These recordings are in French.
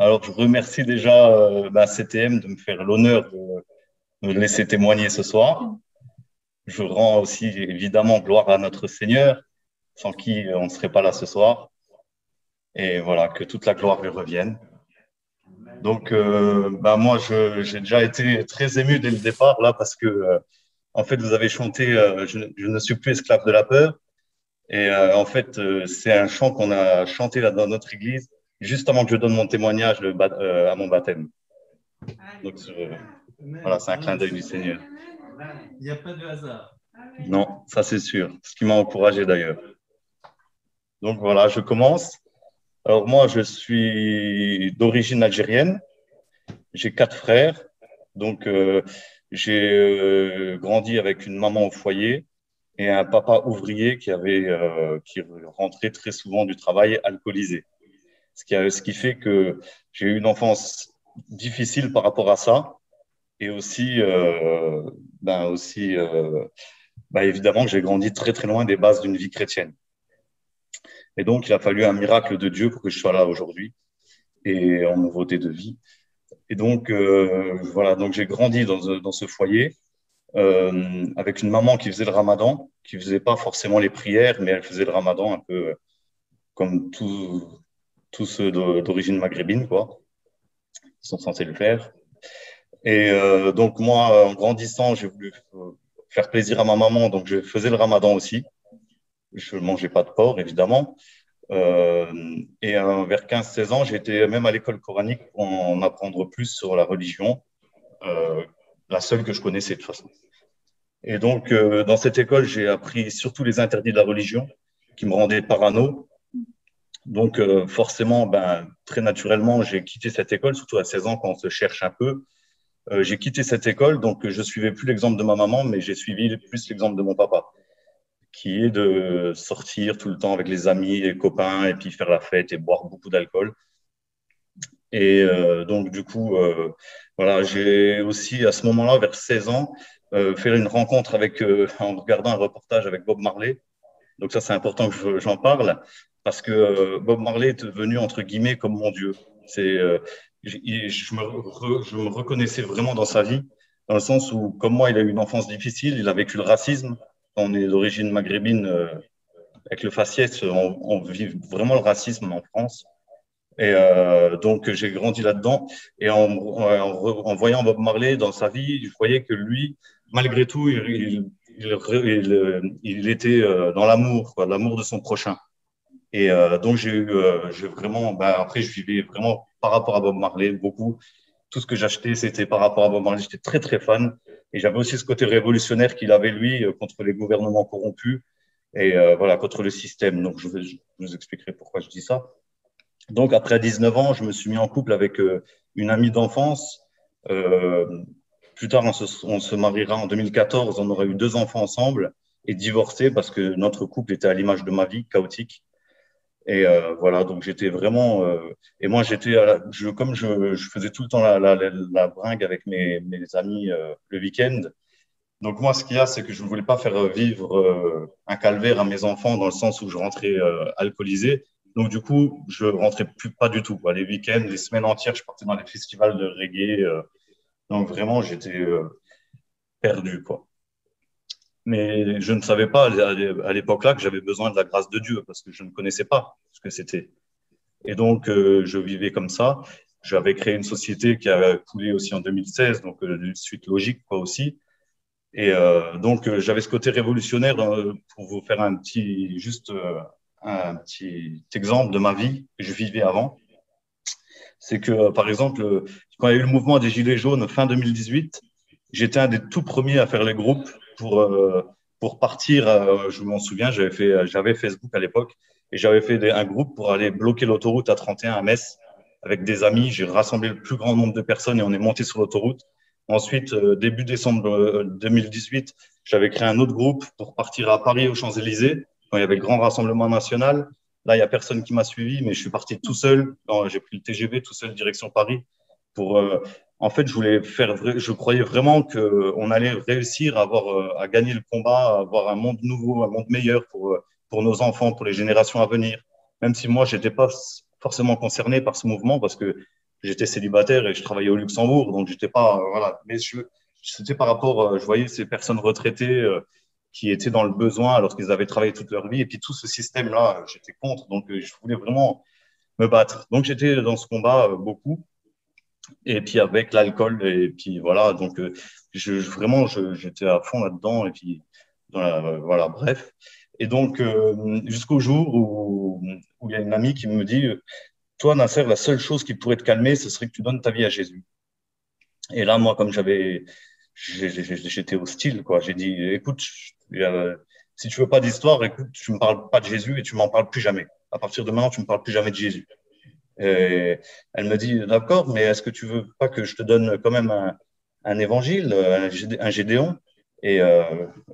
Alors, je remercie déjà CTM de me faire l'honneur de me laisser témoigner ce soir. Je rends aussi évidemment gloire à notre Seigneur, sans qui on ne serait pas là ce soir. Et voilà, que toute la gloire lui revienne. Donc, moi, j'ai déjà été très ému dès le départ, là, parce que, en fait, vous avez chanté je ne suis plus esclave de la peur. Et en fait, c'est un chant qu'on a chanté là dans notre église, juste avant que je donne mon témoignage à mon baptême. Donc, voilà, c'est un clin d'œil du Seigneur. Il n'y a pas de hasard. Non, ça c'est sûr. Ce qui m'a encouragé d'ailleurs. Donc voilà, je commence. Alors moi, je suis d'origine algérienne. J'ai 4 frères. Donc j'ai grandi avec une maman au foyer et un papa ouvrier qui rentrait très souvent du travail alcoolisé. Ce qui fait que j'ai eu une enfance difficile par rapport à ça et aussi évidemment que j'ai grandi très très loin des bases d'une vie chrétienne. Et donc, il a fallu un miracle de Dieu pour que je sois là aujourd'hui et en nouveauté de vie. Et donc, voilà, donc j'ai grandi dans ce foyer avec une maman qui faisait le ramadan, qui faisait pas forcément les prières, mais elle faisait le ramadan un peu comme tous ceux d'origine maghrébine, quoi, qui sont censés le faire. Et donc, moi, en grandissant, j'ai voulu faire plaisir à ma maman, donc je faisais le ramadan aussi. Je ne mangeais pas de porc, évidemment. Vers 15-16 ans, j'étais même à l'école coranique pour en apprendre plus sur la religion, euh, la seule que je connaissais de toute façon. Et donc, dans cette école, j'ai appris surtout les interdits de la religion qui me rendaient parano. Donc, forcément, très naturellement, j'ai quitté cette école, surtout à 16 ans quand on se cherche un peu. J'ai quitté cette école, donc je suivais plus l'exemple de ma maman, mais j'ai suivi plus l'exemple de mon papa, qui est de sortir tout le temps avec les amis, les copains, et puis faire la fête et boire beaucoup d'alcool. Et donc, du coup, voilà, j'ai aussi, à ce moment-là, vers 16 ans, fait une rencontre en regardant un reportage avec Bob Marley. Donc ça, c'est important que j'en parle, parce que Bob Marley est devenu, entre guillemets, comme mon Dieu. Je me reconnaissais vraiment dans sa vie, dans le sens où, comme moi, il a eu une enfance difficile, il a vécu le racisme. On est d'origine maghrébine, avec le faciès, on vit vraiment le racisme en France. Et donc, j'ai grandi là-dedans. Et en voyant Bob Marley dans sa vie, je voyais que lui, malgré tout, il était dans l'amour, quoi, l'amour de son prochain. Et donc, j'ai vraiment, après, je vivais vraiment par rapport à Bob Marley, beaucoup. Tout ce que j'achetais, c'était par rapport à Bob Marley. J'étais très, très fan. Et j'avais aussi ce côté révolutionnaire qu'il avait, lui, contre les gouvernements corrompus et voilà, contre le système. Donc, je vous expliquerai pourquoi je dis ça. Donc, après 19 ans, je me suis mis en couple avec une amie d'enfance. Euh, Plus tard, on se mariera en 2014. On aurait eu 2 enfants ensemble et divorcé parce que notre couple était à l'image de ma vie, chaotique. Et voilà, donc j'étais vraiment. Et moi, comme je faisais tout le temps la bringue avec mes amis le week-end. Donc, moi, ce qu'il y a, c'est que je ne voulais pas faire vivre un calvaire à mes enfants dans le sens où je rentrais alcoolisé. Donc, du coup, je rentrais plus, pas du tout, quoi. Les week-ends, les semaines entières, je partais dans les festivals de reggae. Donc, vraiment, j'étais perdu, quoi. Mais je ne savais pas à l'époque-là que j'avais besoin de la grâce de Dieu parce que je ne connaissais pas ce que c'était. Et donc, je vivais comme ça. J'avais créé une société qui a coulé aussi en 2016, donc suite logique, quoi, aussi. Et donc, j'avais ce côté révolutionnaire pour vous faire un petit exemple de ma vie que je vivais avant. C'est que, par exemple, quand il y a eu le mouvement des Gilets jaunes fin 2018, j'étais un des tout premiers à faire les groupes pour partir. Je m'en souviens, j'avais Facebook à l'époque et j'avais fait un groupe pour aller bloquer l'autoroute A31 à Metz avec des amis. J'ai rassemblé le plus grand nombre de personnes et on est monté sur l'autoroute. Ensuite, début décembre 2018, j'avais créé un autre groupe pour partir à Paris aux Champs-Élysées quand il y avait le grand rassemblement national. Là, il n'y a personne qui m'a suivi, mais je suis parti tout seul. J'ai pris le TGV tout seul direction Paris pour. En fait, je croyais vraiment qu'on allait réussir à gagner le combat, à avoir un monde nouveau, un monde meilleur pour nos enfants, pour les générations à venir. Même si moi, je n'étais pas forcément concerné par ce mouvement parce que j'étais célibataire et je travaillais au Luxembourg, donc j'étais pas, voilà. Mais c'était par rapport, je voyais ces personnes retraitées qui étaient dans le besoin alors qu'ils avaient travaillé toute leur vie. Et puis tout ce système-là, j'étais contre. Donc je voulais vraiment me battre. Donc j'étais dans ce combat beaucoup. Et puis avec l'alcool, et puis voilà. Donc vraiment, j'étais à fond là-dedans. Et puis voilà, bref. Et donc jusqu'au jour où il y a une amie qui me dit, toi, Nasser, la seule chose qui pourrait te calmer, ce serait que tu donnes ta vie à Jésus. Et là, moi, comme j'étais hostile, quoi. J'ai dit, écoute, si tu veux pas d'histoire, écoute, tu me parles pas de Jésus et tu m'en parles plus jamais. À partir de maintenant, tu me parles plus jamais de Jésus. Et elle me dit, d'accord, mais est-ce que tu veux pas que je te donne quand même un évangile, un Gédéon? Et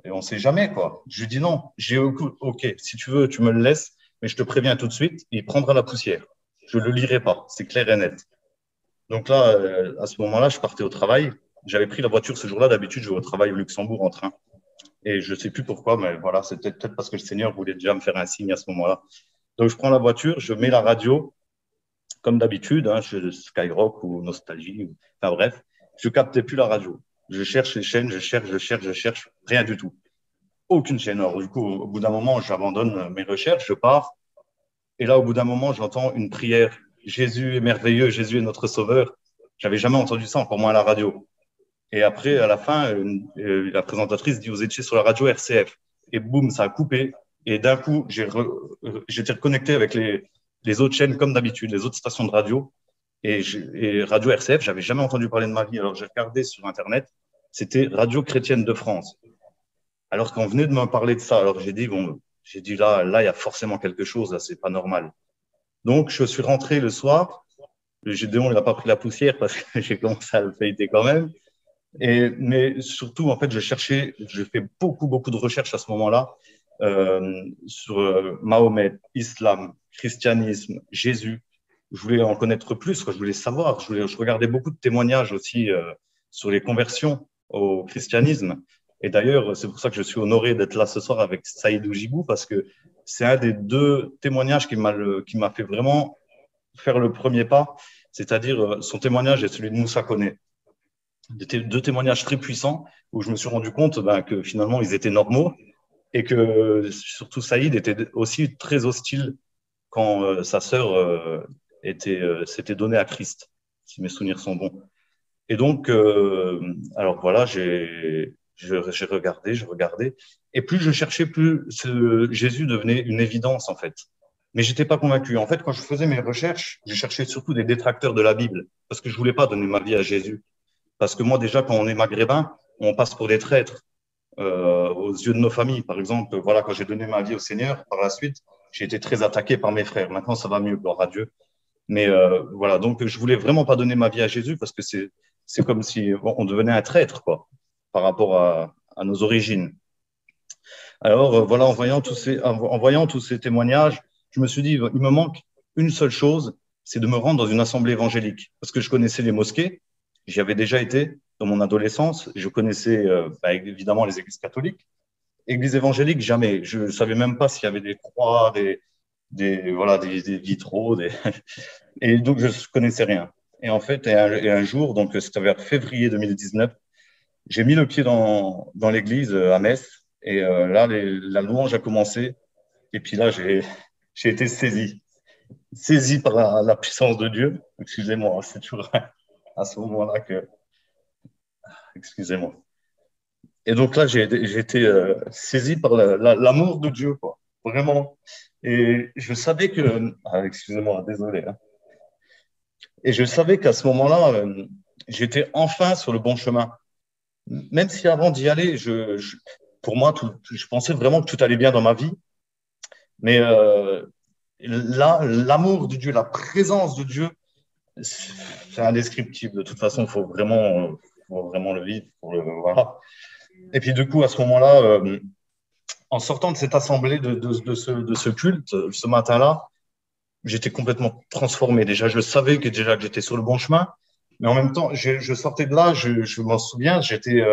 on sait jamais, quoi. Je lui dis non. J'ai ok, si tu veux, tu me le laisses, mais je te préviens tout de suite, il prendra la poussière. Je le lirai pas, c'est clair et net. Donc là, à ce moment-là, je partais au travail. J'avais pris la voiture ce jour-là. D'habitude, je vais au travail au Luxembourg en train. Et je ne sais plus pourquoi, mais voilà, c'était peut-être parce que le Seigneur voulait déjà me faire un signe à ce moment-là. Donc, je prends la voiture, je mets la radio, comme d'habitude, hein, Skyrock ou Nostalgie, enfin bref, je ne captais plus la radio. Je cherche les chaînes, je cherche, rien du tout. Aucune chaîne. Alors, du coup, au bout d'un moment, j'abandonne mes recherches, je pars. Et là, au bout d'un moment, j'entends une prière. Jésus est merveilleux, Jésus est notre sauveur. J'avais jamais entendu ça, encore moins à la radio. Et après, à la fin, la présentatrice dit, vous étiez sur la radio RCF. Et boum, ça a coupé. Et d'un coup, j'étais reconnecté avec les autres chaînes comme d'habitude, les autres stations de radio. Et radio RCF, j'avais jamais entendu parler de ma vie. Alors, j'ai regardé sur Internet, c'était Radio Chrétienne de France. Alors qu'on venait de me parler de ça. Alors, j'ai dit, là, il y a forcément quelque chose, là, c'est pas normal. Donc, je suis rentré le soir. Le Gédéon, il n'a pas pris la poussière parce que j'ai commencé à le feuilleter quand même. Mais surtout, en fait, je fais beaucoup de recherches à ce moment-là sur Mahomet, islam, christianisme, Jésus. Je voulais en connaître plus, quoi. Je voulais savoir. Je regardais beaucoup de témoignages aussi sur les conversions au christianisme. Et d'ailleurs, c'est pour ça que je suis honoré d'être là ce soir avec Saïd Oujibou, parce que c'est un des deux témoignages qui m'a fait vraiment faire le premier pas, c'est-à-dire son témoignage et celui de Moussa Koné. Deux témoignages très puissants où je me suis rendu compte que finalement ils étaient normaux et que surtout Saïd était aussi très hostile quand sa sœur s'était donnée à Christ, si mes souvenirs sont bons. Et donc, alors voilà, j'ai regardé, et plus je cherchais, plus Jésus devenait une évidence en fait. Mais j'étais pas convaincu. En fait, quand je faisais mes recherches, je cherchais surtout des détracteurs de la Bible parce que je voulais pas donner ma vie à Jésus. Parce que moi, déjà, quand on est maghrébin, on passe pour des traîtres aux yeux de nos familles. Par exemple, voilà, quand j'ai donné ma vie au Seigneur, par la suite, j'ai été très attaqué par mes frères. Maintenant, ça va mieux, gloire à Dieu. Mais voilà, donc je voulais vraiment pas donner ma vie à Jésus parce que c'est comme si on devenait un traître, quoi, par rapport à nos origines. Alors voilà, en voyant tous ces témoignages, je me suis dit, il me manque une seule chose, c'est de me rendre dans une assemblée évangélique. Parce que je connaissais les mosquées, j'y avais déjà été dans mon adolescence, je connaissais évidemment les églises catholiques. Église évangélique, jamais. Je ne savais même pas s'il y avait des croix, des vitraux. Et donc, je ne connaissais rien. Et en fait, un jour, donc c'était vers février 2019, j'ai mis le pied dans l'église à Metz. Et là, la louange a commencé. Et puis là, j'ai été saisi par la puissance de Dieu. Excusez-moi, c'est toujours à ce moment-là que... Excusez-moi. Et donc là, j'ai été saisi par l'amour de Dieu, quoi. Vraiment. Et je savais que... Ah, excusez-moi, désolé. Hein. Et je savais qu'à ce moment-là, j'étais enfin sur le bon chemin. Même si avant d'y aller, pour moi, je pensais vraiment que tout allait bien dans ma vie. Mais là, l'amour de Dieu, la présence de Dieu, c'est indescriptible. De toute façon, il faut vraiment le vivre. Voilà. Et puis, du coup, à ce moment-là, en sortant de cette assemblée, de ce culte, ce matin-là, j'étais complètement transformé. Déjà, je savais que j'étais sur le bon chemin, mais en même temps, je sortais de là, je m'en souviens, j'étais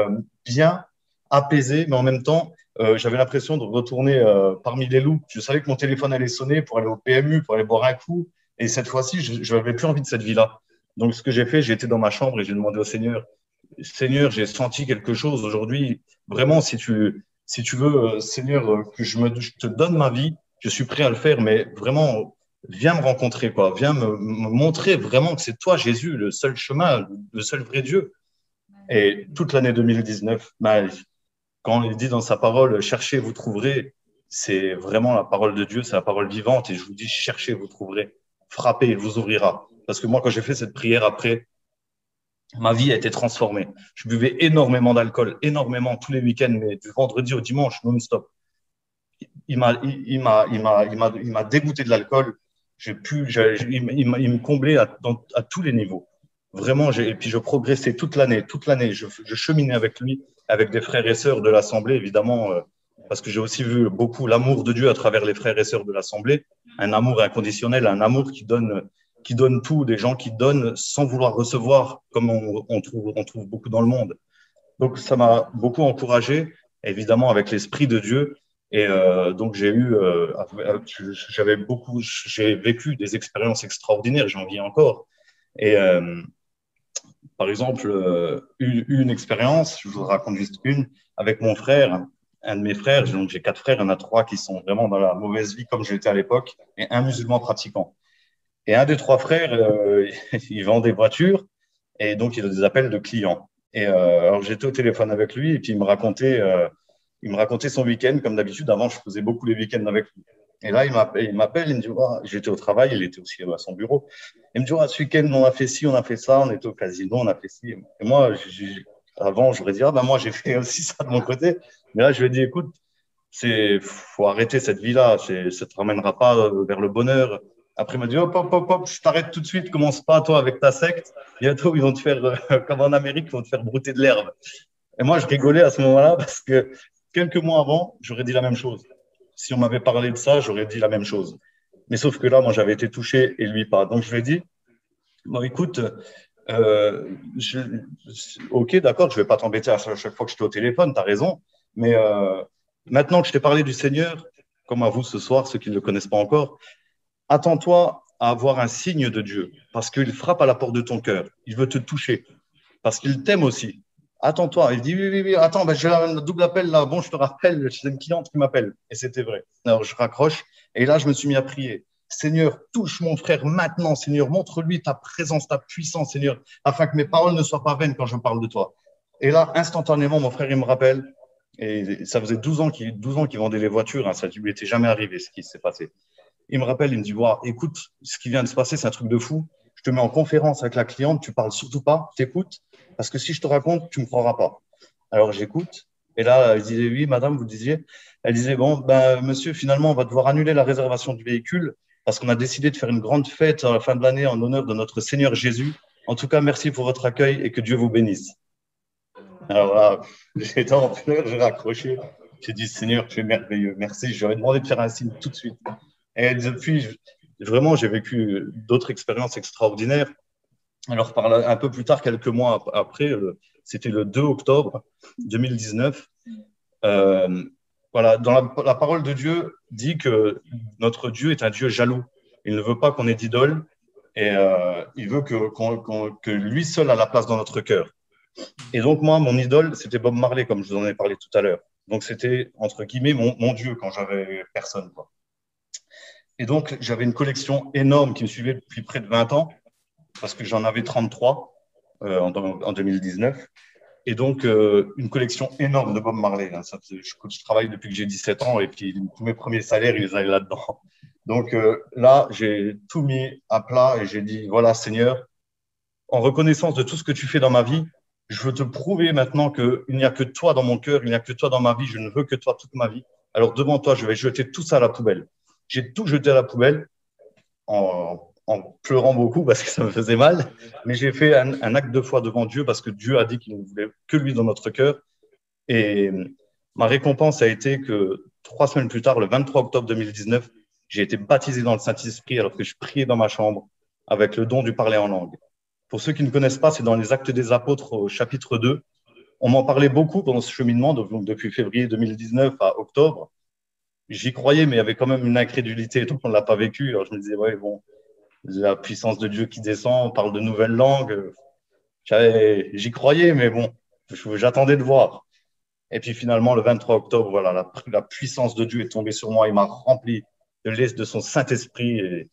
bien apaisé, mais en même temps, j'avais l'impression de retourner parmi les loups. Je savais que mon téléphone allait sonner pour aller au PMU, pour aller boire un coup, et cette fois-ci, je n'avais plus envie de cette vie-là. Donc, ce que j'ai fait, j'ai été dans ma chambre et j'ai demandé au Seigneur, Seigneur, j'ai senti quelque chose aujourd'hui. Vraiment, si tu veux, Seigneur, je te donne ma vie, je suis prêt à le faire, mais vraiment, viens me rencontrer, quoi. Viens me montrer vraiment que c'est toi, Jésus, le seul chemin, le seul vrai Dieu. Et toute l'année 2019, bah, quand il dit dans sa parole, cherchez, vous trouverez, c'est vraiment la parole de Dieu, c'est la parole vivante. Et je vous dis, cherchez, vous trouverez. Frappez, il vous ouvrira. Parce que moi, quand j'ai fait cette prière après, ma vie a été transformée. Je buvais énormément d'alcool, énormément tous les week-ends, mais du vendredi au dimanche, non-stop. Il m'a dégoûté de l'alcool. Il me comblait à tous les niveaux. Vraiment, et puis je progressais toute l'année, toute l'année. Je cheminais avec lui, avec des frères et sœurs de l'Assemblée, évidemment, parce que j'ai aussi vu beaucoup l'amour de Dieu à travers les frères et sœurs de l'Assemblée, un amour inconditionnel, un amour qui donne tout, des gens qui donnent sans vouloir recevoir, comme on trouve beaucoup dans le monde. Donc, ça m'a beaucoup encouragé, évidemment, avec l'Esprit de Dieu. Et donc, j'ai vécu des expériences extraordinaires, j'en vis encore. Et par exemple, une expérience, je vous raconte juste une, avec mon frère, un de mes frères, donc j'ai 4 frères, il y en a 3 qui sont vraiment dans la mauvaise vie comme j'étais à l'époque, et un musulman pratiquant. Et un des 3 frères, il vend des voitures, et donc il a des appels de clients. Et alors j'étais au téléphone avec lui, et puis il me racontait son week-end, comme d'habitude. Avant, je faisais beaucoup les week-ends avec lui. Et là, il m'appelle, il me dit, oh, j'étais au travail, il était aussi à son bureau. Il me dit, oh, ce week-end, on a fait ci, on a fait ça, on était au casino, on a fait ci. Et moi, avant, j'aurais dit, ah, ben moi, j'ai fait aussi ça de mon côté. Mais là, je lui ai dit, écoute, faut arrêter cette vie-là, ça ne te ramènera pas vers le bonheur. Après, il m'a dit, hop, hop, hop, hop, je t'arrête tout de suite, commence pas, toi, avec ta secte. Bientôt, ils vont te faire, comme en Amérique, ils vont te faire brouter de l'herbe. Et moi, je rigolais à ce moment-là parce que quelques mois avant, j'aurais dit la même chose. Si on m'avait parlé de ça, j'aurais dit la même chose. Mais sauf que là, moi, j'avais été touché et lui pas. Donc, je lui ai dit, bon, écoute, euh, je, ok, d'accord, je vais pas t'embêter à chaque fois que je suis au téléphone, tu as raison. Mais maintenant que je t'ai parlé du Seigneur, comme à vous ce soir, ceux qui ne le connaissent pas encore, attends-toi à avoir un signe de Dieu parce qu'il frappe à la porte de ton cœur. Il veut te toucher parce qu'il t'aime aussi. Attends-toi. Il dit oui, oui, oui. Attends, ben, j'ai un double appel là. Bon, je te rappelle, j'ai une cliente qui m'appelle. Et c'était vrai. Alors, je raccroche. Et là, je me suis mis à prier. Seigneur, touche mon frère maintenant. Seigneur, montre-lui ta présence, ta puissance, Seigneur, afin que mes paroles ne soient pas vaines quand je parle de toi. Et là, instantanément, mon frère, il me rappelle. Et ça faisait 12 ans qu'il vendait les voitures. Hein, ça ne lui était jamais arrivé ce qui s'est passé. Il me rappelle, il me dit, wow, écoute, ce qui vient de se passer, c'est un truc de fou. Je te mets en conférence avec la cliente, tu parles surtout pas, t'écoutes, parce que si je te raconte, tu me croiras pas. Alors j'écoute, et là, elle disait, oui, madame, vous disiez, elle disait, bon, ben, monsieur, finalement, on va devoir annuler la réservation du véhicule parce qu'on a décidé de faire une grande fête à la fin de l'année en honneur de notre Seigneur Jésus. En tout cas, merci pour votre accueil et que Dieu vous bénisse. Alors là, j'étais en pleurs, j'ai raccroché. J'ai dit, Seigneur, tu es merveilleux, merci. Je lui ai demandé de faire un signe tout de suite. Et depuis, vraiment, j'ai vécu d'autres expériences extraordinaires. Alors, un peu plus tard, quelques mois après, c'était le 2 octobre 2019. Euh, voilà, dans la parole de Dieu dit que notre Dieu est un Dieu jaloux. Il ne veut pas qu'on ait d'idole et il veut que lui seul a la place dans notre cœur. Et donc, moi, mon idole, c'était Bob Marley, comme je vous en ai parlé tout à l'heure. Donc, c'était, entre guillemets, mon Dieu quand j'avais personne, quoi. Et donc, j'avais une collection énorme qui me suivait depuis près de 20 ans, parce que j'en avais 33 en 2019. Et donc, une collection énorme de Bob Marley. Hein. Je travaille depuis que j'ai 17 ans, et puis tous mes premiers salaires, ils allaient là-dedans. Donc là, j'ai tout mis à plat et j'ai dit, voilà, Seigneur, en reconnaissance de tout ce que tu fais dans ma vie, je veux te prouver maintenant qu'il n'y a que toi dans mon cœur, il n'y a que toi dans ma vie, je ne veux que toi toute ma vie. Alors devant toi, je vais jeter tout ça à la poubelle. J'ai tout jeté à la poubelle en pleurant beaucoup parce que ça me faisait mal, mais j'ai fait un acte de foi devant Dieu parce que Dieu a dit qu'il ne voulait que lui dans notre cœur. Et ma récompense a été que 3 semaines plus tard, le 23 octobre 2019, j'ai été baptisé dans le Saint-Esprit alors que je priais dans ma chambre avec le don du parler en langue. Pour ceux qui ne connaissent pas, c'est dans les Actes des Apôtres au chapitre 2. On m'en parlait beaucoup pendant ce cheminement, donc depuis février 2019 à octobre. J'y croyais, mais il y avait quand même une incrédulité, donc on ne l'a pas vécu. Alors je me disais, ouais, bon, la puissance de Dieu qui descend, on parle de nouvelles langues. J'y croyais, mais bon, j'attendais de voir. Et puis finalement, le 23 octobre, voilà, la puissance de Dieu est tombée sur moi. Il m'a rempli de son Saint-Esprit. Et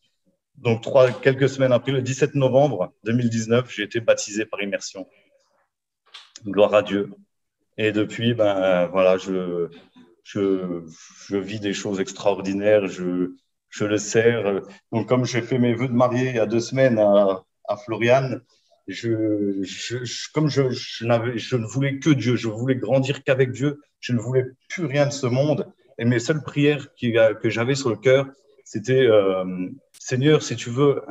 donc, quelques semaines après, le 17 novembre 2019, j'ai été baptisé par immersion. Gloire à Dieu. Et depuis, voilà, je vis des choses extraordinaires. Je le sers. Donc, comme j'ai fait mes vœux de mariée il y a 2 semaines à Floriane, comme je ne voulais que Dieu, je voulais grandir qu'avec Dieu, je ne voulais plus rien de ce monde. Et mes seules prières que j'avais sur le cœur, c'était Seigneur, si tu veux,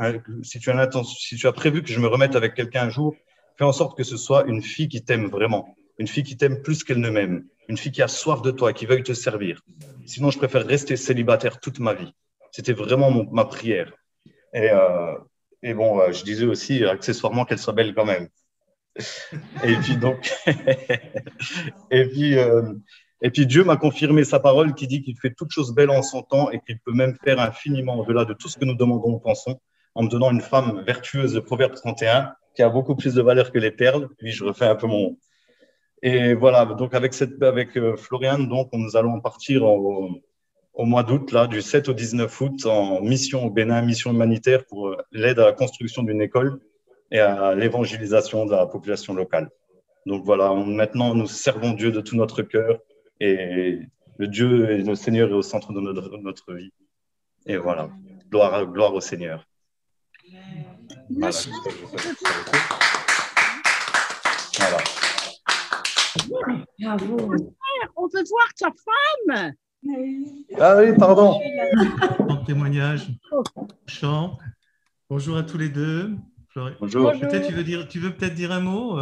si tu as prévu que je me remette avec quelqu'un un jour, fais en sorte que ce soit une fille qui t'aime vraiment, une fille qui t'aime plus qu'elle ne m'aime, une fille qui a soif de toi, qui veuille te servir. Sinon, je préfère rester célibataire toute ma vie. C'était vraiment ma prière. Et, euh, et bon, je disais aussi accessoirement qu'elle soit belle quand même. Et puis donc, et puis, et puis Dieu m'a confirmé sa parole qui dit qu'il fait toutes choses belles en son temps et qu'il peut même faire infiniment au-delà de tout ce que nous demandons ou pensons, en me donnant une femme vertueuse de Proverbe 31 qui a beaucoup plus de valeur que les perles. Puis je refais un peu mon. Et voilà, donc avec Floriane, donc nous allons partir au mois d'août, là, du 7 au 19 août, en mission au Bénin, mission humanitaire pour l'aide à la construction d'une école et à l'évangélisation de la population locale. Donc voilà, maintenant, nous servons Dieu de tout notre cœur et le Dieu et le Seigneur est au centre de notre vie. Et voilà, gloire au Seigneur. Voilà, voilà. Bravo. On peut voir ta femme. Ah oui, pardon. En témoignage, chant. Bonjour à tous les deux. Bonjour. Peut-être tu veux peut-être dire un mot,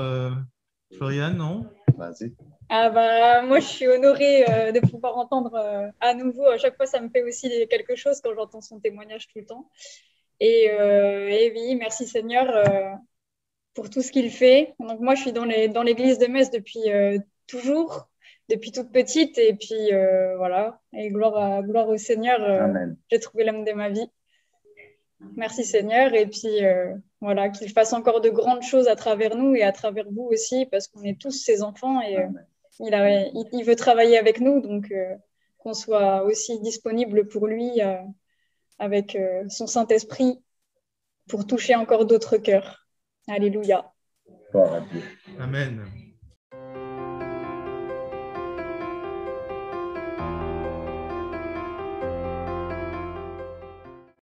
Floriane, non? Vas-y. Moi, je suis honorée de pouvoir entendre à nouveau. À chaque fois, ça me fait aussi quelque chose quand j'entends son témoignage tout le temps. Et oui, merci Seigneur pour tout ce qu'il fait. Donc moi, je suis dans l'église de Metz depuis toujours, depuis toute petite. Et puis voilà, et gloire au Seigneur. J'ai trouvé l'homme de ma vie. Merci Seigneur. Et puis voilà, qu'il fasse encore de grandes choses à travers nous et à travers vous aussi, parce qu'on est tous ses enfants et il veut travailler avec nous, donc qu'on soit aussi disponible pour lui avec son Saint-Esprit pour toucher encore d'autres cœurs. Alléluia. Amen.